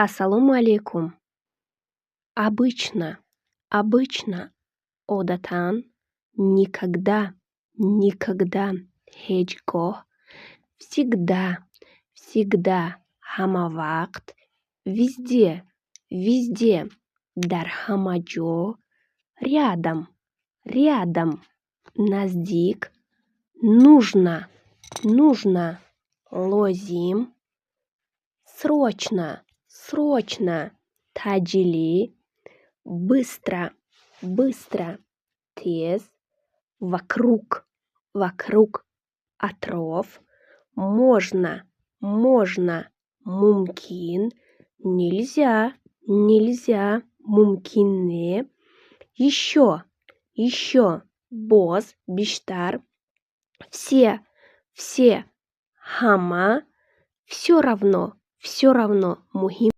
Ассаламу алейкум. Обычно, одатан, никогда, هیچگاه, всегда, ҳама вақт, везде, дар ҳама ҷо, рядом, наздик, нужно, лозим, срочно, таъҷилӣ, быстро, тез, вокруг, атроф, можно, мумкин, нельзя, мумкин не, ещё, боз, биштар, все, ҳама, всё равно, муҳим